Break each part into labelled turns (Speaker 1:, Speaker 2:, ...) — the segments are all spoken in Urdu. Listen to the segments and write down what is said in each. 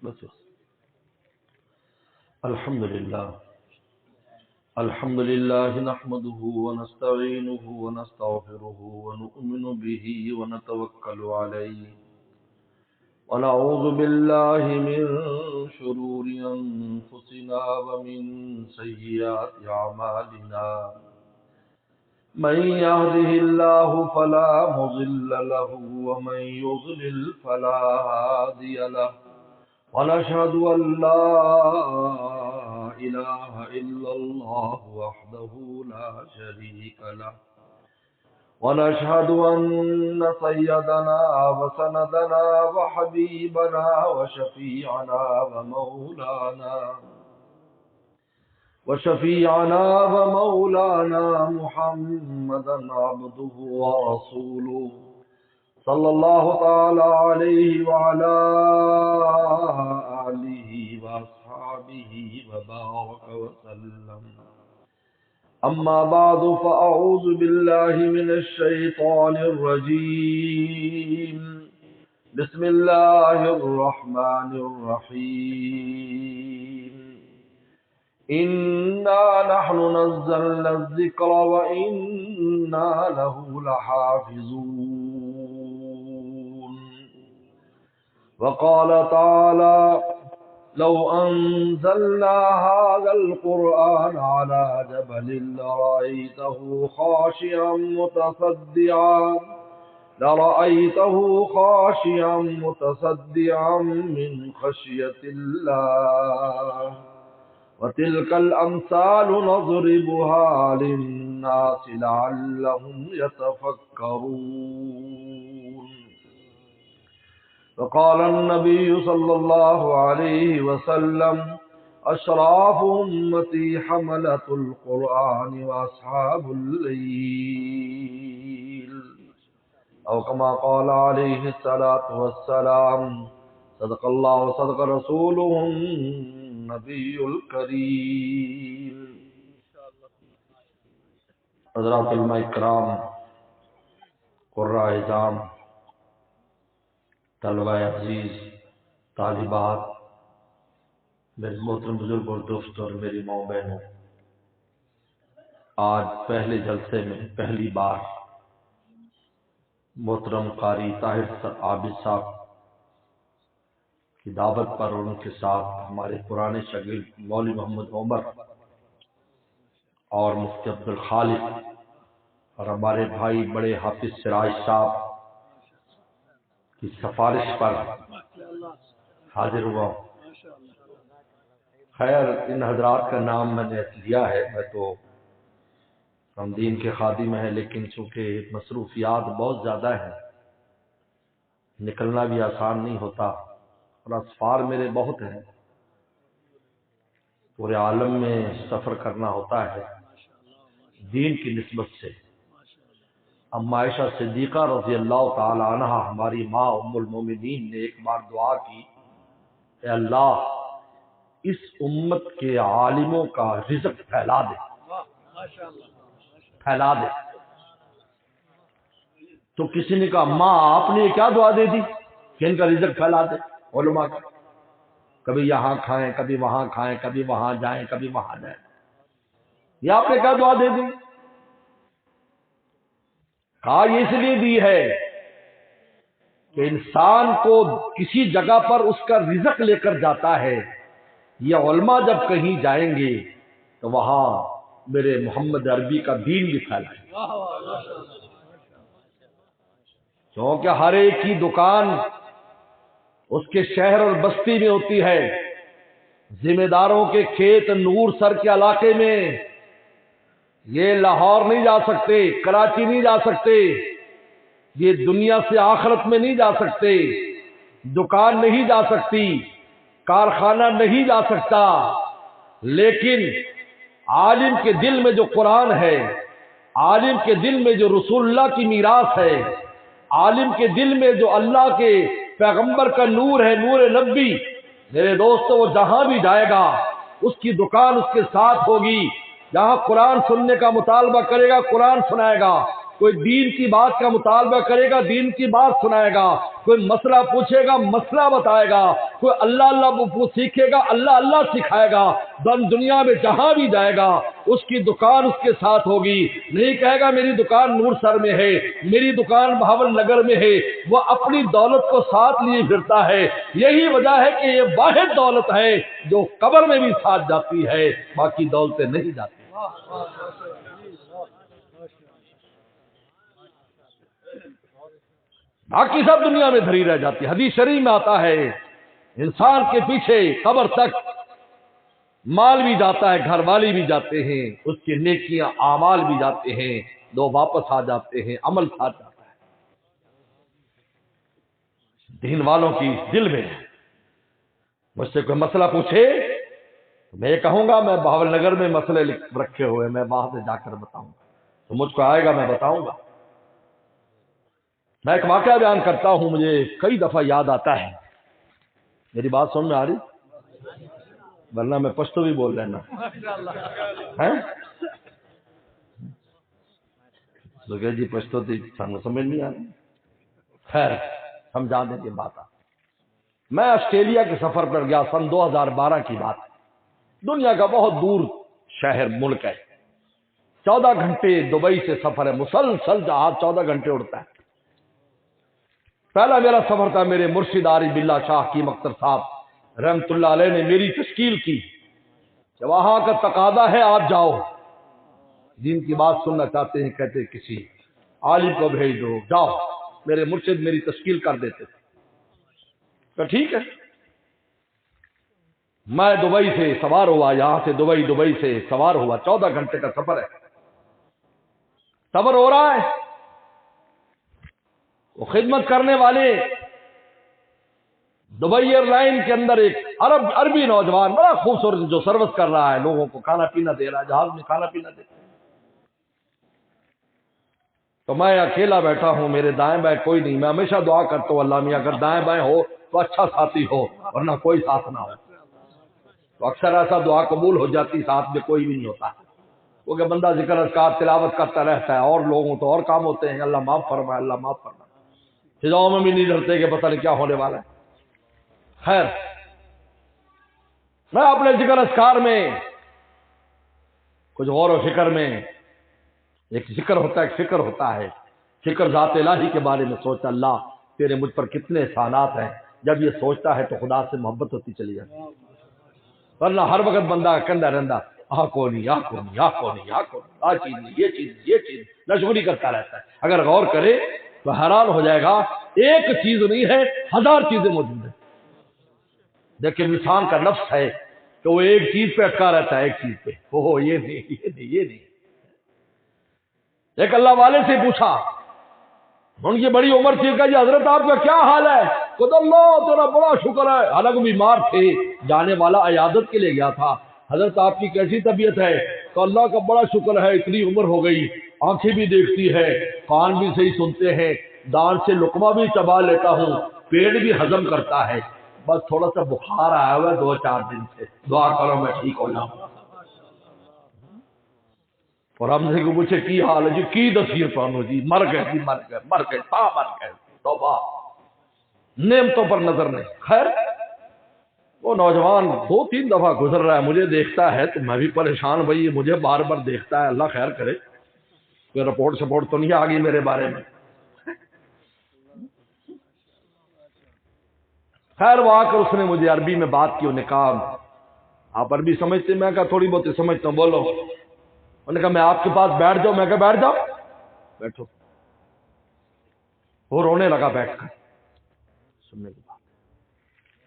Speaker 1: بس الحمد لله نحمده ونستعينه ونستغفره ونؤمن به ونتوكل عليه ونعوذ بالله من شرور أنفسنا ومن سيئات أعمالنا من يهده الله فلا مضل له ومن يضلل فلا هادي له ونشهد أن لا إله إلا الله وحده لا شريك له ونشهد أن سيدنا وسندنا وحبيبنا وشفيعنا ومولانا محمدا عبده ورسوله صلى الله تعالى عليه وعلى آله وأصحابه وبارك وسلم أما بعد فأعوذ بالله من الشيطان الرجيم بسم الله الرحمن الرحيم إنا نحن نزلنا الذكر وإنا له لحافظون وقال تعالى لو أنزلنا هذا القرآن على جبل لرأيته خاشعا متصدعا من خشية الله وتلك الأمثال نضربها للناس لعلهم يتفكرون وقال النبي صلى الله عليه وسلم أشراف أمتي حملة القرآن وأصحاب الليل أو كما قال عليه الصلاة والسلام صدق الله وصدق رسوله النبي الكريم حضرات علماء اکرام، قراء اعظام، طلبہ عزیز، طالبات، میرے محترم بزرگ اور دوستوں اور میری ماں بہنوں، آج پہلے جلسے میں پہلی بار محترم قاری طاہر عابد صاحب کی دعوت پر اور ان کے ساتھ ہمارے پرانے شاگرد مولوی محمد عمر اور مفتی عبدالخالق اور ہمارے بھائی بڑے حافظ سراج صاحب کی سفارش پر حاضر ہوا ہوں۔ خیر، ان حضرات کا نام میں نے لیا ہے، میں تو ہم دین کے خادم ہیں، لیکن چونکہ مصروفیات بہت زیادہ ہیں، نکلنا بھی آسان نہیں ہوتا اور اسفار میرے بہت ہیں، پورے عالم میں سفر کرنا ہوتا ہے دین کی نسبت سے۔ اما عائشہ صدیقہ رضی اللہ تعالی عنہ ہماری ماں ام المومنین نے ایک بار دعا کی، اے اللہ اس امت کے عالموں کا رزق پھیلا دے، پھیلا دے۔ تو کسی نے کہا ماں آپ نے کیا دعا دے دی کہ ان کا رزق پھیلا دے؟ علماء کا کبھی یہاں کھائیں، کبھی وہاں کھائیں، کبھی وہاں جائیں، کبھی وہاں جائیں، یہ آپ نے کیا دعا دے دی؟ کہا یہ اس لیے دی ہے کہ انسان کو کسی جگہ پر اس کا رزق لے کر جاتا ہے، یہ علماء جب کہیں جائیں گے تو وہاں میرے محمد عربی کا دین بھی پھیلائیں گے، کیونکہ ہر ایک کی دکان اس کے شہر اور بستی میں ہوتی ہے، ذمہ داروں کے کھیت نور سر کے علاقے میں، یہ لاہور نہیں جا سکتے، کراچی نہیں جا سکتے، یہ دنیا سے آخرت میں نہیں جا سکتے، دکان نہیں جا سکتی، کارخانہ نہیں جا سکتا، لیکن عالم کے دل میں جو قرآن ہے، عالم کے دل میں جو رسول اللہ کی میراث ہے، عالم کے دل میں جو اللہ کے پیغمبر کا نور ہے، نور نبی، میرے دوستو وہ جہاں بھی جائے گا اس کی دکان اس کے ساتھ ہوگی، جہاں قرآن سننے کا مطالبہ کرے گا قرآن سنائے گا، کوئی دین کی بات کا مطالبہ کرے گا دین کی بات سنائے گا، کوئی مسئلہ پوچھے گا مسئلہ بتائے گا، کوئی اللہ اللہ سیکھے گا اللہ اللہ سکھائے گا، دنیا میں جہاں بھی جائے گا اس کی دکان اس کے ساتھ ہوگی۔ نہیں کہے گا میری دکان نور سر میں ہے، میری دکان بہاول نگر میں ہے، وہ اپنی دولت کو ساتھ لیے پھرتا ہے۔ یہی وجہ ہے کہ یہ واحد دولت ہے جو قبر میں بھی ساتھ جاتی ہے، باقی دولتیں نہیں جاتی۔ باقی سب دنیا میں دھری رہ جاتی ہے۔ حدیث شریف میں آتا ہے انسان کے پیچھے قبر تک مال بھی جاتا ہے، گھر والی بھی جاتے ہیں، اس کی نیکیاں اعمال بھی جاتے ہیں، دو واپس آ جاتے ہیں، عمل ساتھ جاتا ہے۔ دین والوں کی دل میں مجھ سے کوئی مسئلہ پوچھے تو میں یہ کہوں گا میں بہاول نگر میں مسئلے رکھے ہوئے میں وہاں سے جا کر بتاؤں گا، تو مجھ کو آئے گا میں بتاؤں گا۔ میں ایک واقعہ بیان کرتا ہوں، مجھے کئی دفعہ یاد آتا ہے۔ میری بات سن میں آ رہی؟ ورنہ میں پشتو بھی بول لینا ہے جی، پشتو تھی سمجھ نہیں آ رہی، خیر سمجھا دیں کہ بات۔ میں آسٹریلیا کے سفر پر گیا، سن 2012 کی بات۔ دنیا کا بہت دور شہر ملک ہے، 14 گھنٹے دبئی سے سفر ہے، مسلسل جہاز 14 گھنٹے اڑتا ہے۔ پہلا میرا سفر تھا میرے مرشد عارف باللہ شاہ کی مختر صاحب رحمت اللہ علیہ نے میری تشکیل کی کہ وہاں کا تقاضا ہے آپ جاؤ، جن کی بات سننا چاہتے ہیں کہتے کسی عالم کو بھیج دو، جاؤ۔ میرے مرشد میری تشکیل کر دیتے تھے، تو ٹھیک ہے۔ میں دبئی سے سوار ہوا، یہاں سے دبئی سے سوار ہوا، 14 گھنٹے کا سفر ہے، سفر ہو رہا ہے۔ وہ خدمت کرنے والے دبئی ایئر لائن کے اندر ایک عربی نوجوان بڑا خوبصورت جو سروس کر رہا ہے، لوگوں کو کھانا پینا دے رہا ہے، جہاز میں کھانا پینا دے رہا ہے۔ تو میں اکیلا بیٹھا ہوں، میرے دائیں بائیں کوئی نہیں۔ میں ہمیشہ دعا کرتا ہوں اللہ میاں اگر دائیں بائیں ہو تو اچھا ساتھی ہو، ورنہ کوئی ساتھ نہ ہو۔ تو اکثر ایسا دعا قبول ہو جاتی، ساتھ میں کوئی بھی نہیں ہوتا، کیونکہ بندہ ذکر اذکار تلاوت کرتا رہتا ہے، اور لوگوں تو اور کام ہوتے ہیں، اللہ معاف فرمائے اللہ معاف فرمائے، فضاؤں میں بھی نہیں ڈرتے کہ پتہ نہیں کیا ہونے والا ہے۔ خیر، میں اپنے ذکر اذکار میں کچھ غور و فکر میں، ایک ذکر ہوتا ہے ایک فکر ہوتا ہے، فکر ذات الہی کے بارے میں سوچتا، اللہ تیرے مجھ پر کتنے احسانات ہیں۔ جب یہ سوچتا ہے تو خدا سے محبت ہوتی چلی جاتی ہے، ورنہ ہر وقت بندہ کندہ رہندا آ کونی آ کونی آ کونی آ کونی آ چیز نہیں یہ چیز نشغولی کرتا رہتا ہے۔ اگر غور کرے تو حیران ہو جائے گا، ایک چیز نہیں ہے، 1000 چیزیں موجود ہیں۔ لیکن انسان کا نفس ہے کہ وہ ایک چیز پہ اٹکا رہتا ہے، ایک چیز پہ، وہ یہ نہیں۔ ایک اللہ والے سے پوچھا، ان کی بڑی عمر تھی، کہ جی حضرت آپ کا کیا حال ہے؟ خدا اللہ تیرا بڑا شکر ہے، حالانکہ بیمار تھے، جانے والا عیادت کے لیے گیا تھا۔ حضرت آپ کی کیسی طبیعت ہے؟ تو اللہ کا بڑا شکر ہے، اتنی عمر ہو گئی، آنکھیں بھی دیکھتی ہے، کان بھی صحیح سنتے ہیں، دان سے لقمہ بھی چبا لیتا ہوں، پیٹ بھی ہضم کرتا ہے، بس تھوڑا سا بخار آیا ہوا ہے 2-4 دن سے، دعا کرو میں ٹھیک ہو جاؤں۔ اور ہم سے کو پوچھے کی حال ہے جی، کی دسیر پانو جی، مر گئے توبہ، نعمتوں پر نظر نہیں۔ خیر، وہ نوجوان 2-3 دفعہ گزر رہا ہے، مجھے دیکھتا ہے تو میں بھی پریشان، بھائی مجھے بار بار دیکھتا ہے، اللہ خیر کرے کوئی رپورٹ تو نہیں آ گئی میرے بارے میں۔ خیر وہ آ کر اس نے مجھے عربی میں بات کی، انہوں نے کہا آپ عربی سمجھتے؟ میں کہا تھوڑی بہت سمجھتا ہوں، بولو۔ انہوں نے کہا میں آپ کے پاس بیٹھ جاؤں؟ میں کہا بیٹھ جاؤ، بیٹھو۔ وہ رونے لگا بیٹھ کر سننے کے بعد۔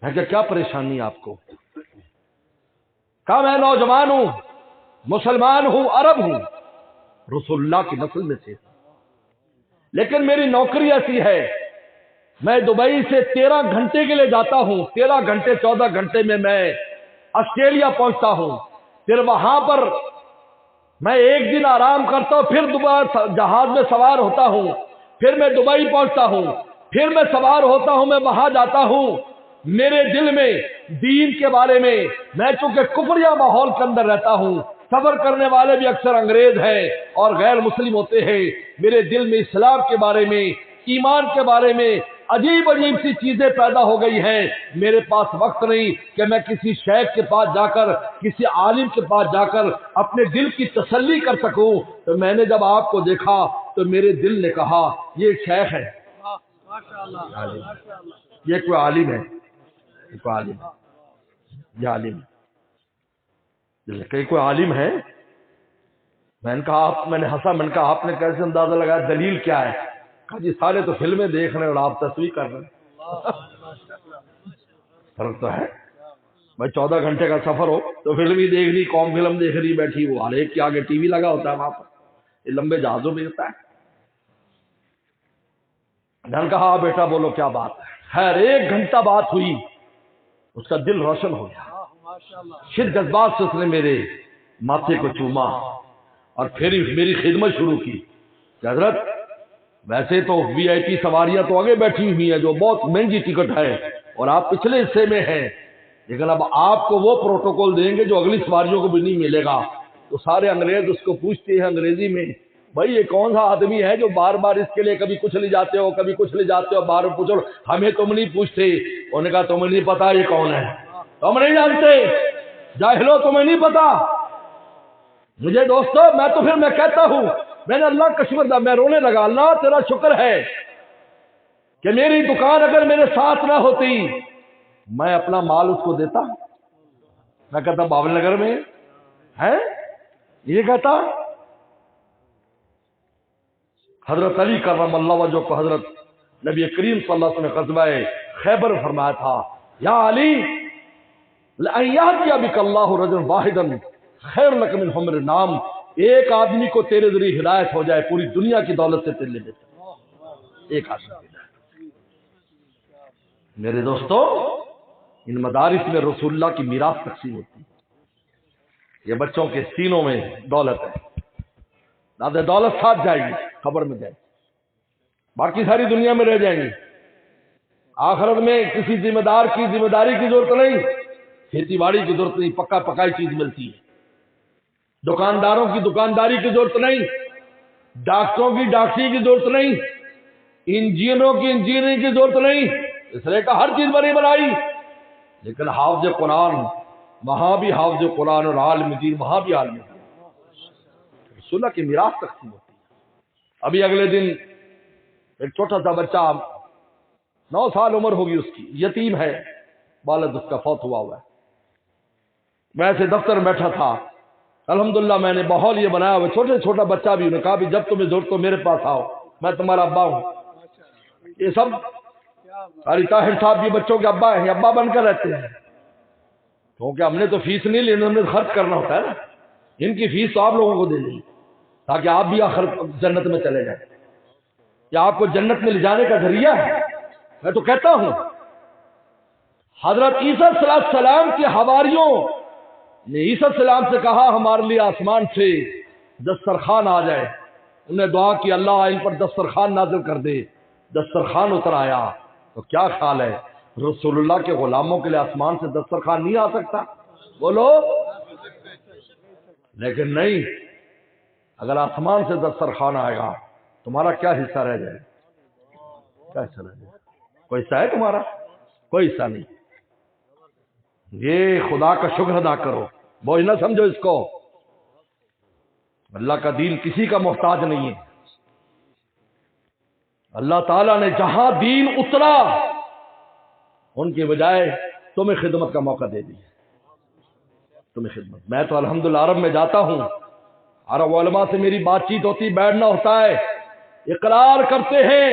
Speaker 1: میں کہا کیا پریشانی آپ کو؟ کہا میں نوجوان ہوں، مسلمان ہوں، عرب ہوں، رسول اللہ کی نسل میں سے، لیکن میری نوکری ایسی ہے، میں دبئی سے 13 گھنٹے کے لیے جاتا ہوں، 13 گھنٹے 14 گھنٹے میں آسٹریلیا پہنچتا ہوں، پھر وہاں پر میں 1 دن آرام کرتا ہوں، پھر دوبارہ جہاز میں سوار ہوتا ہوں، پھر میں دبئی پہنچتا ہوں، پھر میں سوار ہوتا ہوں، میں وہاں جاتا ہوں۔ میرے دل میں دین کے بارے میں چونکہ کفریہ ماحول کے اندر رہتا ہوں، سفر کرنے والے بھی اکثر انگریز ہیں اور غیر مسلم ہوتے ہیں. میرے دل میں اسلام کے بارے میں، ایمان کے بارے میں عجیب عجیب سی چیزیں پیدا ہو گئی ہیں. میرے پاس وقت نہیں کہ میں کسی شیخ کے پاس جا کر، کسی عالم کے پاس جا کر اپنے دل کی تسلی کر سکوں. تو میں نے جب آپ کو دیکھا تو میرے دل نے کہا یہ شیخ ہے، یہ کوئی عالم ہے، یہ کوئی عالم ہے، یہ عالم ہے، کہ کوئی عالم ہے. میں نے کہا، میں نے ہنسا، میں نے کہا آپ نے کیسے اندازہ لگایا، دلیل کیا ہے؟ کہا جی سارے تو فلمیں دیکھ رہے ہیں اور آپ تصویر کر رہے ہیں. فرق تو ہے بھائی، 14 گھنٹے کا سفر ہو تو فلم ہی دیکھ رہی، قوم فلم دیکھ رہی بیٹھی، وہ ہر ایک کے آگے ٹی وی لگا ہوتا ہے وہاں پر، یہ لمبے جہازوں میں ہوتا ہے. میں نے کہا بیٹا بولو کیا بات ہے. خیر 1 گھنٹہ بات ہوئی، اس کا دل روشن ہو گیا. پھر جذبات سے اس نے میرے ماتھے کو چوما اور پھر میری خدمت شروع کی کہ حضرت ویسے تو وی آئی پی سواریاں تو آگے بیٹھی ہوئی ہیں جو بہت مہنگی ٹکٹ ہے اور آپ پچھلے حصے میں ہیں، لیکن اب آپ کو وہ پروٹوکول دیں گے جو اگلی سواریوں کو بھی نہیں ملے گا. تو سارے انگریز اس کو پوچھتے ہیں انگریزی میں، بھائی یہ کون سا آدمی ہے جو بار بار اس کے لیے کبھی کچھ لے جاتے ہو کبھی کچھ لے جاتے ہو، بار بار پوچھو، ہمیں تم نہیں پوچھتے. انہوں نے کہا تمہیں نہیں پتا یہ کون ہے، تم نہیں جانتے، جاہلو تمہیں نہیں پتا. مجھے دوستو میں کہتا ہوں، میں نے اللہ کا شکر، میں رونے لگا. اللہ تیرا شکر ہے کہ میری دکان اگر میرے ساتھ نہ ہوتی میں اپنا مال اس کو دیتا. میں کہتا باول نگر میں ہے، یہ کہتا. حضرت علی کرم اللہ وجہ کو حضرت نبی کریم صلی اللہ علیہ وسلم نے غزوہ خیبر فرمایا تھا، یا علی لَأَن يَهْدِيَ بِكَ اللَّهُ رَجُلًا وَاحِدًا خَيْرٌ لَكَ مِنْ حُمْرِ النَّعَمِ. ایک آدمی کو تیرے ذریعے ہدایت ہو جائے پوری دنیا کی دولت سے تیرے لیے بہتر. ایک آدمی. میرے دوستو ان مدارس میں رسول اللہ کی میراث تقسیم ہوتی ہے. یہ بچوں کے سینوں میں دولت ہے، نہ دولت ساتھ جائے گی، خبر میں جائے گی، باقی ساری دنیا میں رہ جائیں گی. آخرت میں کسی ذمہ دار کی ذمہ داری کی ضرورت نہیں، کھیتی باڑی کی ضرورت نہیں، پکا پکائی چیز ملتی ہے. دکانداروں کی دکانداری کی ضرورت نہیں، ڈاکٹروں کی ڈاکٹری کی ضرورت نہیں، انجینئروں کی انجینئرنگ کی ضرورت نہیں. اس لیے کہ ہر چیز بنی بنائی، لیکن حافظ قرآن وہاں بھی حافظ قرآن اور عالم دین وہاں بھی عالم دین. رسول اللہ کی میراث تقسیم ہوتی ہے. ابھی اگلے دن ایک چھوٹا سا بچہ 9 سال عمر ہوگی اس کی، یتیم ہے، والد اس کا فوت ہوا ہے. میں ایسے دفتر میں بیٹھا تھا، الحمدللہ میں نے ماحول یہ بنایا ہوا، چھوٹا بچہ بھی، انہوں نے کہا بھی جب تمہیں ضرورت ہو میرے پاس آؤ، میں تمہارا ابا ہوں. یہ سب قاری طاہر صاحب یہ بچوں کے ابا ہیں، ابا بن کر رہتے ہیں، کیونکہ ہم نے تو فیس نہیں لینی، ہم نے خرچ کرنا ہوتا ہے نا. ان کی فیس تو آپ لوگوں کو دینی تاکہ آپ بھی آخر جنت میں چلے جائیں. کیا آپ کو جنت میں لے جانے کا ذریعہ ہے. میں تو کہتا ہوں حضرت عیسیٰ صلی اللہ علیہ وسلم کے حواریوں نے عیسیٰ علیہ السلام سے کہا ہمارے لیے آسمان سے دسترخوان آ جائے. انہیں دعا کی اللہ ان پر دسترخوان نازل کر دے، دسترخوان اتر آیا. تو کیا خیال ہے رسول اللہ کے غلاموں کے لیے آسمان سے دسترخوان نہیں آ سکتا؟ بولو. لیکن نہیں، اگر آسمان سے دسترخوان آئے گا تمہارا کیا حصہ رہ جائے گا؟ کیا حصہ رہ جائے گا؟ کوئی حصہ ہے تمہارا؟ کوئی حصہ نہیں. یہ خدا کا شکر ادا کرو، بوجھ نہ سمجھو اس کو. اللہ کا دین کسی کا محتاج نہیں ہے. اللہ تعالیٰ نے جہاں دین اترا ان کے بجائے تمہیں خدمت کا موقع دے دیا. تمہیں خدمت. میں تو الحمدللہ عرب میں جاتا ہوں، عرب علماء سے میری بات چیت ہوتی، بیٹھنا ہوتا ہے، اقرار کرتے ہیں،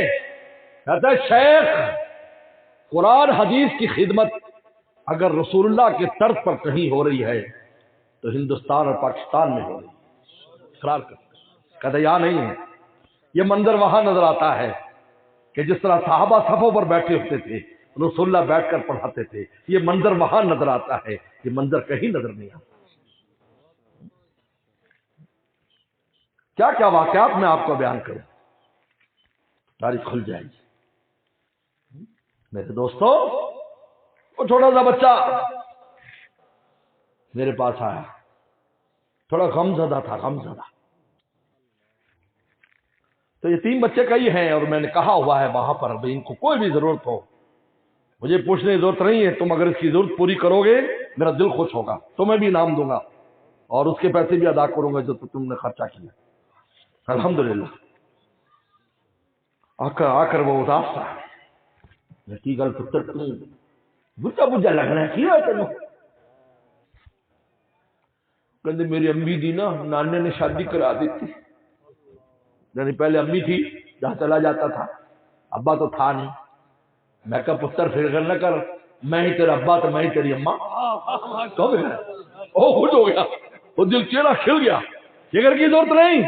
Speaker 1: کہتے ہیں شیخ قرآن حدیث کی خدمت اگر رسول اللہ کے طرز پر کہیں ہو رہی ہے تو ہندوستان اور پاکستان میں ہو رہی ہے. اقرار کرتے ہیں، کہتے یا نہیں ہے. یہ منظر وہاں نظر آتا ہے کہ جس طرح صحابہ صفوں پر بیٹھے ہوتے تھے، رسول اللہ بیٹھ کر پڑھاتے تھے، یہ منظر وہاں نظر آتا ہے، یہ منظر کہیں نظر نہیں آتا. کیا کیا واقعات میں آپ کو بیان کروں، تاریخ کھل جائے گی. میرے دوستو وہ چھوٹا سا بچہ میرے پاس آیا، تھوڑا غم زدہ تھا، غم زدہ. تو یتیم بچے کئی ہیں اور میں نے کہا ہوا ہے وہاں پر بھائی ان کو کوئی بھی ضرورت ہو مجھے پوچھنے کی ضرورت نہیں ہے، تم اگر اس کی ضرورت پوری کرو گے میرا دل خوش ہوگا، تمہیں بھی انعام دوں گا اور اس کے پیسے بھی ادا کروں گا جو تم نے خرچہ کیا. الحمدللہ. آ کر وہ اداس تھا. کی گل پتر بجا بجا لگنا ہے کیا تینوں؟ کہ میری امی دی نا نانے نے شادی کرا دی تھی. یعنی پہلے امی تھی جہاں چلا جاتا تھا، ابا تو تھا نہیں. میں کہا پتر فکر نہ کر، میں ہی تیرا ابا تو میں ہی تیری اماں. وہ خوش ہو گیا، وہ دل چہرہ کھل گیا. فکر کی ضرورت نہیں.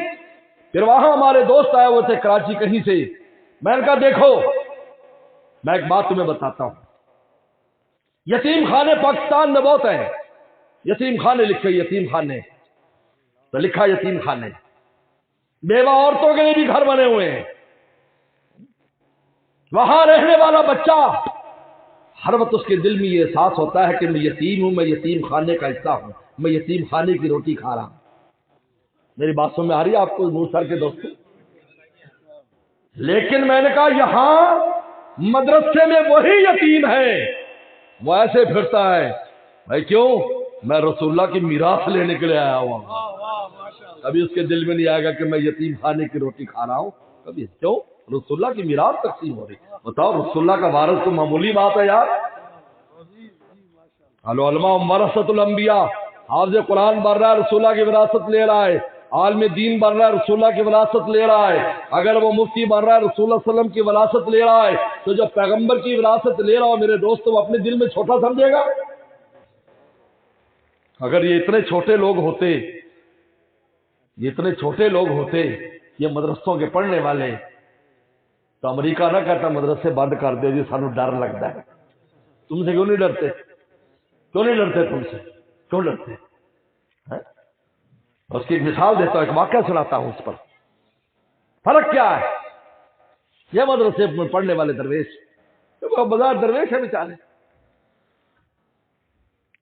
Speaker 1: پھر وہاں ہمارے دوست آئے ہوئے تھے کراچی کہیں سے. میں نے کہا دیکھو میں ایک بات تمہیں بتاتا ہوں، یتیم خانے پاکستان میں بہت ہیں. یتیم خانے لکھے، یتیم خانے تو لکھا یتیم خانے. بیوہ عورتوں کے لیے بھی گھر بنے ہوئے ہیں. وہاں رہنے والا بچہ ہر وقت اس کے دل میں یہ احساس ہوتا ہے کہ میں یتیم ہوں، میں یتیم خانے کا حصہ ہوں، میں یتیم خانے کی روٹی کھا رہا ہوں. میری بات سمجھ میں آ رہی ہے آپ کو نور سر کے دوستوں؟ لیکن میں نے کہا یہاں مدرسے میں وہی یتیم ہے، وہ ایسے پھرتا ہے بھائی کیوں؟ میں رسول اللہ کی میراث لینے کے لیے آیا ہوا ہوں. کبھی اس کے دل میں نہیں آئے گا کہ میں یتیم خانے کی روٹی کھا رہا ہوں. کبھی کیوں؟ رسول اللہ کی میراث تقسیم ہو رہی. بتاؤ رسول اللہ کا وارث تو معمولی بات ہے یار. العلماء ورثۃ الانبیاء. حافظ قرآن بن رہا ہے رسول اللہ کی وراثت لے رہا ہے، عالم دین بن رہا ہے رسول اللہ کی وراثت لے رہا ہے. اگر وہ مفتی بن رہا ہے رسول اللہ صلی اللہ علیہ وسلم کی وراثت لے رہا ہے تو جو پیغمبر کی وراثت لے رہا ہو میرے دوست وہ اپنے دل میں چھوٹا سمجھے گا؟ اگر یہ اتنے چھوٹے لوگ ہوتے، یہ اتنے چھوٹے لوگ ہوتے یہ مدرسوں کے پڑھنے والے، تو امریکہ نہ کہتا مدرسے بند کر دے جی سانو ڈر لگتا ہے. تم سے کیوں نہیں ڈرتے؟ کیوں نہیں ڈرتے؟ تم سے کیوں ڈرتے؟ اس کی ایک مثال دیتا ہوں، ایک واقعہ سناتا ہوں اس پر. فرق کیا ہے؟ یہ مدرسے میں پڑھنے والے درویش بازار درویش ہے بیچارے.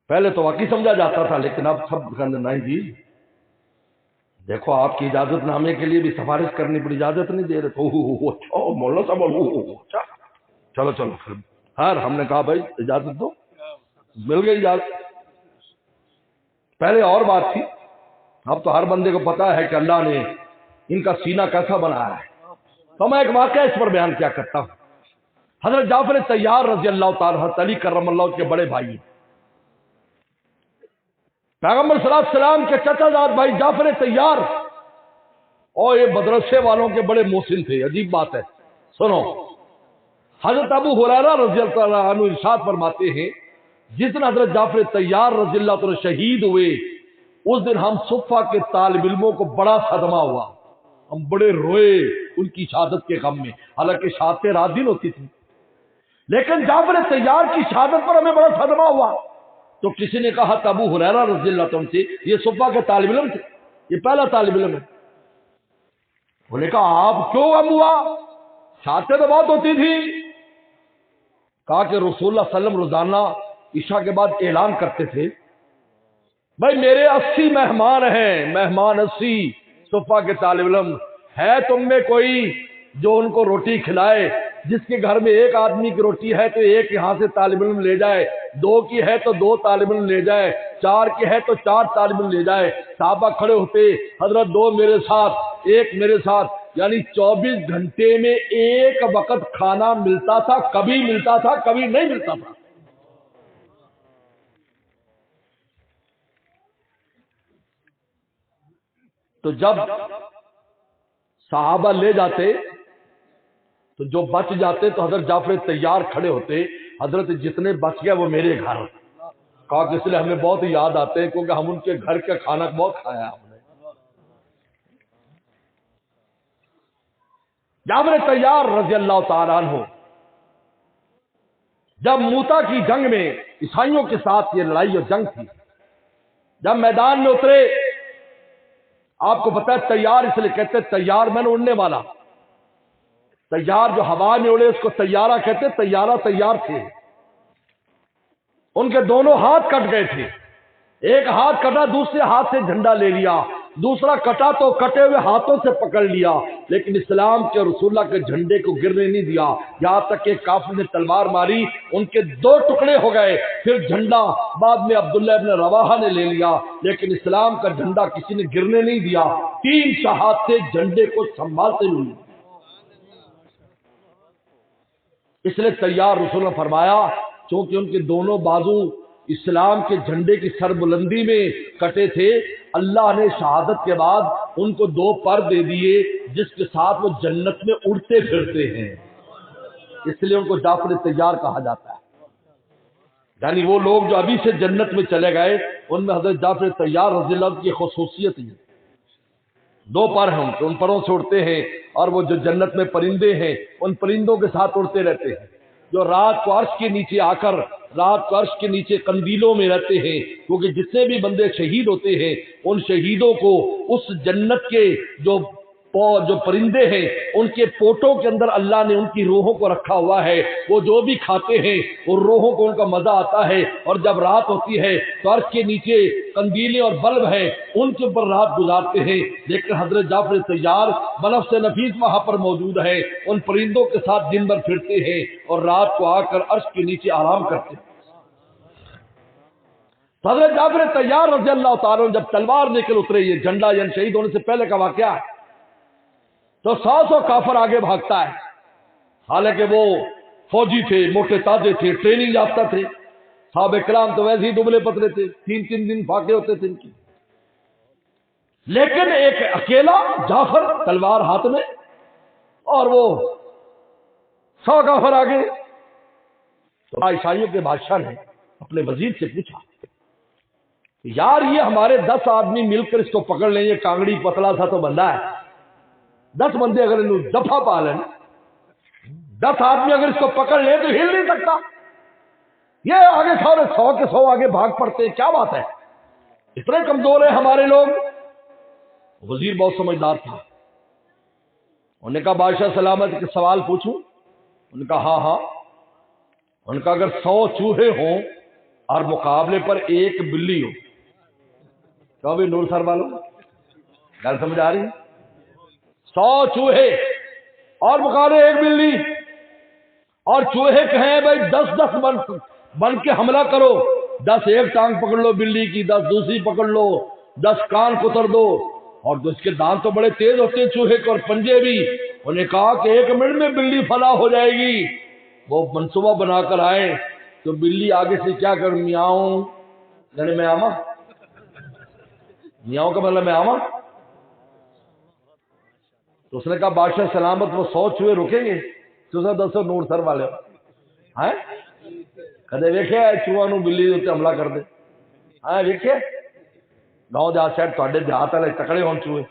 Speaker 1: پہلے تو واقعی سمجھا جاتا تھا لیکن اب سب کہنے نہیں جی دیکھو آپ کی اجازت نامے کے لیے بھی سفارش کرنی پڑی، اجازت نہیں دے رہے. اچھا مولانا صاحب چلو چلو پھر ہر ہم نے کہا بھائی اجازت دو، مل گئی اجازت. پہلے اور بات تھی، اب تو ہر بندے کو پتا ہے کہ اللہ نے ان کا سینہ کیسا بنایا ہے. تو میں ایک واقعہ اس پر بیان کیا کرتا ہوں. حضرت جعفر طیار رضی اللہ تعالیٰ علی کرم اللہ کے بڑے بھائی، پیغمبر صلی اللہ علیہ وسلم کے چچا زاد بھائی جعفر طیار، اور یہ مدرسے والوں کے بڑے محسن تھے. عجیب بات ہے، سنو. حضرت ابو ہریرہ رضی اللہ عنہ ارشاد فرماتے ہیں جس دن حضرت جعفر طیار رضی اللہ عنہ شہید ہوئے اس دن ہم صفہ کے طالب علموں کو بڑا صدمہ ہوا. ہم بڑے روئے ان کی شہادت کے غم میں، حالانکہ شہادتیں رات دن ہوتی تھی، لیکن جعفر طیار کی شہادت پر ہمیں بڑا صدمہ ہوا. تو کسی نے کہا ابو ہریرہ رضی اللہ عنہ سے، یہ صفہ کے طالب علم تھے، یہ پہلا طالب علم ہے. انہوں نے کہا آپ کیوں غم ہوا؟ شہادتیں تو بہت ہوتی تھی. کہا کہ رسول اللہ صلی اللہ علیہ وسلم روزانہ عشاء کے بعد اعلان کرتے تھے بھائی میرے 80 مہمان ہیں، مہمان 80 صفہ کے طالب علم ہے، تم میں کوئی جو ان کو روٹی کھلائے؟ جس کے گھر میں ایک آدمی کی روٹی ہے تو ایک یہاں سے طالب علم لے جائے، 2 کی ہے تو 2 طالب علم لے جائے، 4 کی ہے تو 4 طالب علم لے جائے. صحابہ کھڑے ہوتے، حضرت 2 میرے ساتھ 1 میرے ساتھ، یعنی 24 گھنٹے میں ایک وقت کھانا ملتا تھا. کبھی ملتا تھا کبھی نہیں ملتا تھا. تو جب صحابہ لے جاتے تو جو بچ جاتے تو حضرت جعفر طیار کھڑے ہوتے، حضرت جتنے بچ گئے وہ میرے گھر. کہا کہ اس لیے ہمیں بہت یاد آتے ہیں کیونکہ ہم ان کے گھر کا کھانا بہت کھایا ہم نے. جعفر طیار رضی اللہ تعالیٰ عنہ جب موتا کی جنگ میں عیسائیوں کے ساتھ یہ لڑائی اور جنگ تھی، جب میدان میں اترے، آپ کو پتا ہے طیار اس لیے کہتے ہیں طیار میں نے اڑنے والا، طیار جو ہوا میں اڑے اس کو طیارہ کہتے، طیارہ تیار تھے. ان کے دونوں ہاتھ کٹ گئے تھے. ایک ہاتھ کٹا دوسرے ہاتھ سے جھنڈا لے لیا، دوسرا کٹا تو کٹے ہوئے ہاتھوں سے پکڑ لیا، لیکن اسلام کے رسول اللہ کے جھنڈے کو گرنے نہیں دیا، یہاں تک کہ کافر نے تلوار ماری، ان کے دو ٹکڑے ہو گئے، پھر جھنڈا بعد میں عبداللہ ابن رواحہ نے لے لیا، لیکن اسلام کا جھنڈا کسی نے گرنے نہیں دیا، 3 شہادتیں جھنڈے کو سنبھالتے ہوئے۔ اس لیے تیار رسول نے فرمایا چونکہ ان کے دونوں بازو اسلام کے جھنڈے کی سر بلندی میں کٹے تھے، اللہ نے شہادت کے بعد ان کو 2 پر دے دیے جس کے ساتھ وہ جنت میں اڑتے پھرتے ہیں، اس لیے ان کو جعفر تیار کہا جاتا ہے۔ یعنی وہ لوگ جو ابھی سے جنت میں چلے گئے ان میں حضرت جعفر تیار رضی اللہ عنہ کی خصوصیت ہے، 2 پر ہیں ان پروں سے اڑتے ہیں، اور وہ جو جنت میں پرندے ہیں ان پرندوں کے ساتھ اڑتے رہتے ہیں، جو رات کو عرش کے نیچے آ کر رات کو عرش کے نیچے قندیلوں میں رہتے ہیں، کیونکہ جتنے بھی بندے شہید ہوتے ہیں ان شہیدوں کو اس جنت کے جو پرندے ہیں ان کے پوٹوں کے اندر اللہ نے ان کی روحوں کو رکھا ہوا ہے، وہ جو بھی کھاتے ہیں اور روحوں کو ان کا مزہ آتا ہے، اور جب رات ہوتی ہے تو عرش کے نیچے قندیلیں اور بلب ہیں ان کے اوپر رات گزارتے ہیں، لیکن حضرت جعفر تیار بنفس نفیس وہاں پر موجود ہے، ان پرندوں کے ساتھ دن بھر پھرتے ہیں اور رات کو آ کر عرش کے نیچے آرام کرتے ہیں۔ حضرت جعفر تیار رضی اللہ تعالیٰ جب تلوار لے کر اترے، یہ جھنڈا یعنی شہید ہونے سے پہلے کا واقعہ ہے، تو 100 کافر آگے بھاگتا ہے، حالانکہ وہ فوجی تھے، موٹے تازے تھے، ٹریننگ یافتہ تھے، صحابہ کرام تو ویسے ہی دبلے پتلے تھے، 3 دن فاقے ہوتے تھے ان کی، لیکن ایک اکیلا جعفر تلوار ہاتھ میں، اور وہ 100 کافر آگے۔ تو عیسائیوں کے بادشاہ نے اپنے وزیر سے پوچھا یار یہ ہمارے 10 آدمی مل کر اس کو پکڑ لیں، یہ کانگڑی پتلا سا تو بندہ ہے، 10 بندے اگر انہوں دفعہ پا لیں، 10 آدمی اگر اس کو پکڑ لیں تو ہل نہیں سکتا، یہ آگے سارے 100 کے 100 آگے بھاگ پڑتے ہیں، کیا بات ہے، اتنے کمزور ہیں ہمارے لوگ۔ وزیر بہت سمجھدار تھا، انہوں نے کہا بادشاہ سلامت کے سوال پوچھوں؟ انہوں نے کہا ہاں۔ انہوں نے کہا اگر 100 چوہے ہوں اور مقابلے پر 1 بلی ہو، کہو بھی نور سر والوں گل سمجھ آ رہی؟ 100 چوہے اور مقابلے 1 بلی، اور چوہے کہیں بھائی 10 بن کے حملہ کرو، 10 ایک ٹانگ پکڑ لو بلی کی، 10 دوسری پکڑ لو، 10 کان کتر دو، اور اس کے دانت تو بڑے تیز ہوتے ہیں چوہے کے اور پنجے بھی۔ انہوں نے کہا کہ 1 منٹ میں بلی فنا ہو جائے گی۔ وہ منصوبہ بنا کر آئے تو بلی آگے سے کیا کر میاؤں، یعنی میں آما، میاؤں کا مطلب میں آما۔ تو اس نے کہا بادشاہ سلامت وہ 100 چوہے رکیں گے؟ تو سر دسو نور سر والے ہیں کدے ویکھے چوہا نو بلی اتنے حملہ کر دے؟ ہاں ویکھے گاؤں دیہات شاید تے دیہات والے تکڑے ہون چوہے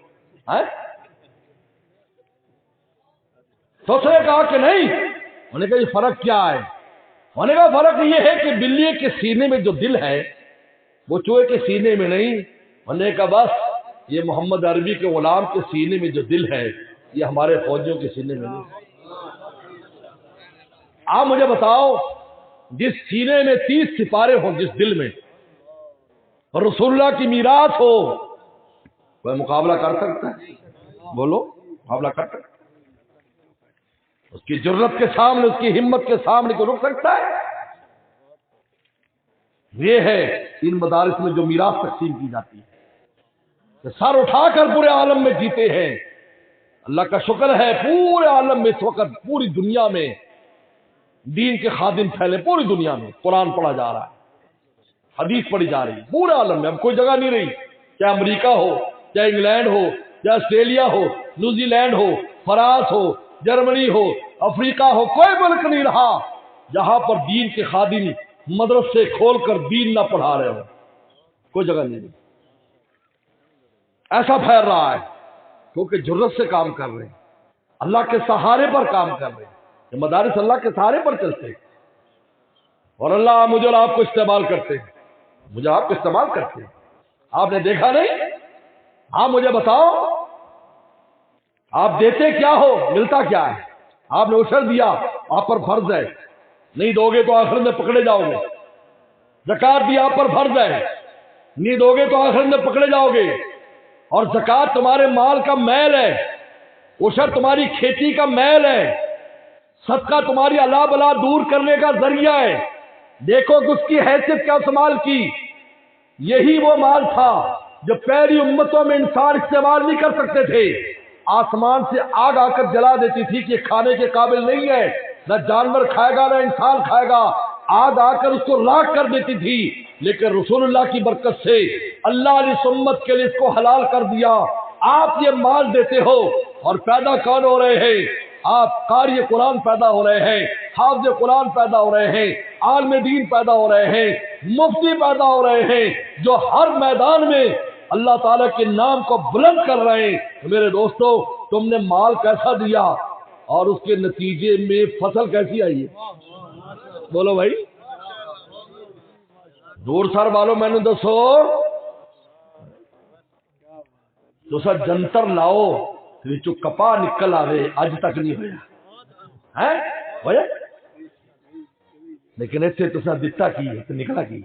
Speaker 1: ہیں؟ تو اس نے کہا کہ نہیں۔ انہوں نے کہا یہ فرق کیا ہے؟ انہوں نے کہا فرق یہ ہے کہ بلی کے سینے میں جو دل ہے وہ چوہے کے سینے میں نہیں۔ انہوں نے کہا بس یہ محمد عربی کے غلام کے سینے میں جو دل ہے یہ ہمارے فوجیوں کے سینے میں نہیں۔ آپ مجھے بتاؤ جس سینے میں 30 سپارے ہوں، جس دل میں، اور رسول اللہ کی میراث ہو، وہ مقابلہ کر سکتا ہے؟ بولو مقابلہ کر سکتا ہے؟ اس کی جرت کے سامنے، اس کی ہمت کے سامنے کو رک سکتا ہے؟ یہ ہے ان مدارس میں جو میراث تقسیم کی جاتی ہے کہ سر اٹھا کر پورے عالم میں جیتے ہیں۔ اللہ کا شکر ہے پورے عالم میں اس وقت پوری دنیا میں دین کے خادم پھیلے، پوری دنیا میں قرآن پڑھا جا رہا ہے، حدیث پڑھی جا رہی ہے پورے عالم میں، اب کوئی جگہ نہیں رہی، چاہے امریکہ ہو، چاہے انگلینڈ ہو، چاہے آسٹریلیا ہو، نیوزی لینڈ ہو، فرانس ہو، جرمنی ہو، افریقہ ہو، کوئی ملک نہیں رہا جہاں پر دین کے خادم مدرسے کھول کر دین نہ پڑھا رہے ہو، کوئی جگہ نہیں رہی۔ ایسا پھیل رہا ہے کیونکہ جرت سے کام کر رہے ہیں، اللہ کے سہارے پر کام کر رہے ہیں، یہ مدارس اللہ کے سہارے پر چلتے ہیں، اور اللہ مجھے اور آپ کو استعمال کرتے ہیں، مجھے آپ کو استعمال کرتے ہیں۔ آپ نے دیکھا نہیں؟ آپ مجھے بتاؤ آپ دیتے کیا ہو، ملتا کیا ہے؟ آپ نے عشر دیا، آپ پر فرض ہے، نہیں دو گے تو آخر میں پکڑے جاؤ گے۔ زکات دیا آپ پر فرض ہے، نہیں دو گے تو آخرت میں پکڑے جاؤ گے. اور زکوٰۃ تمہارے مال کا میل ہے، عشر تمہاری کھیتی کا میل ہے، صدقہ تمہاری اللہ بلا دور کرنے کا ذریعہ ہے. دیکھو کہ اس کی حیثیت کیا استعمال کی. یہی وہ مال تھا جو پہلی امتوں میں انسان استعمال نہیں کر سکتے تھے. آسمان سے آگ آ کر جلا دیتی تھی کہ کھانے کے قابل نہیں ہے، نہ جانور کھائے گا نہ انسان کھائے گا. آگ آ کر اس کو راکھ کر دیتی تھی، لیکن رسول اللہ کی برکت سے اللہ نے امت کے لیے اس کو حلال کر دیا. آپ یہ مال دیتے ہو اور پیدا کون ہو رہے ہیں؟ آپ قاری قرآن پیدا ہو رہے ہیں، حافظ قرآن پیدا ہو رہے ہیں، عالم دین پیدا ہو رہے ہیں، مفتی پیدا ہو رہے ہیں، جو ہر میدان میں اللہ تعالیٰ کے نام کو بلند کر رہے ہیں. میرے دوستو، تم نے مال کیسا دیا اور اس کے نتیجے میں فصل کیسی آئی ہے؟ بولو بھائی. دور سر والوں میں نے دسو تو سر جنتر لاؤ جو کپا نکل آوے اج تک نہیں ہویا ہے ہویا، لیکن اتنے تو دتا کی ہے نکلا کی.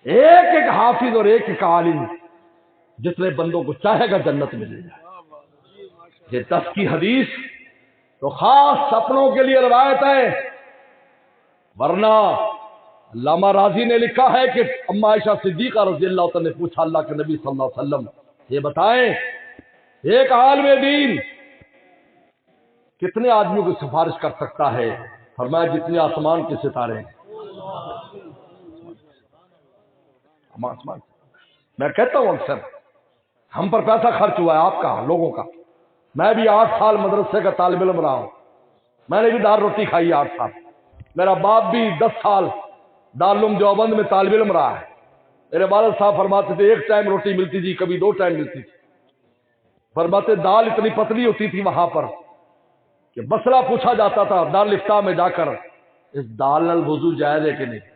Speaker 1: ایک ایک حافظ اور ایک ایک عالم جتنے بندوں کو چاہے گا جنت ملے گا. یہ 10 کی حدیث تو خاص اپنوں کے لیے روایت ہے، ورنہ علامہ راضی نے لکھا ہے کہ اما عائشہ صدیقہ رضی اللہ تعالی نے پوچھا اللہ کے نبی صلی اللہ علیہ وسلم یہ بتائیں ایک عالم دین کتنے آدمیوں کی سفارش کر سکتا ہے؟ فرمایا جتنے آسمان کے ستارے ہیں. آسمان. میں کہتا ہوں اکثر ہم پر پیسہ خرچ ہوا ہے آپ کا، لوگوں کا. میں بھی 8 سال مدرسے کا طالب علم رہا ہوں، میں نے بھی دار روٹی کھائی 8 سال. میرا باپ بھی 10 سال دارالعلوم دیوبند میں طالب علم رہا ہے. میرے والد صاحب فرماتے تھے 1 ٹائم روٹی ملتی تھی، کبھی 2 ٹائم ملتی تھی. فرماتے دال اتنی پتلی ہوتی تھی وہاں پر کہ مسئلہ پوچھا جاتا تھا دارالفتہ میں جا کر اس دال نال وضو جائز ہے کہ نہیں.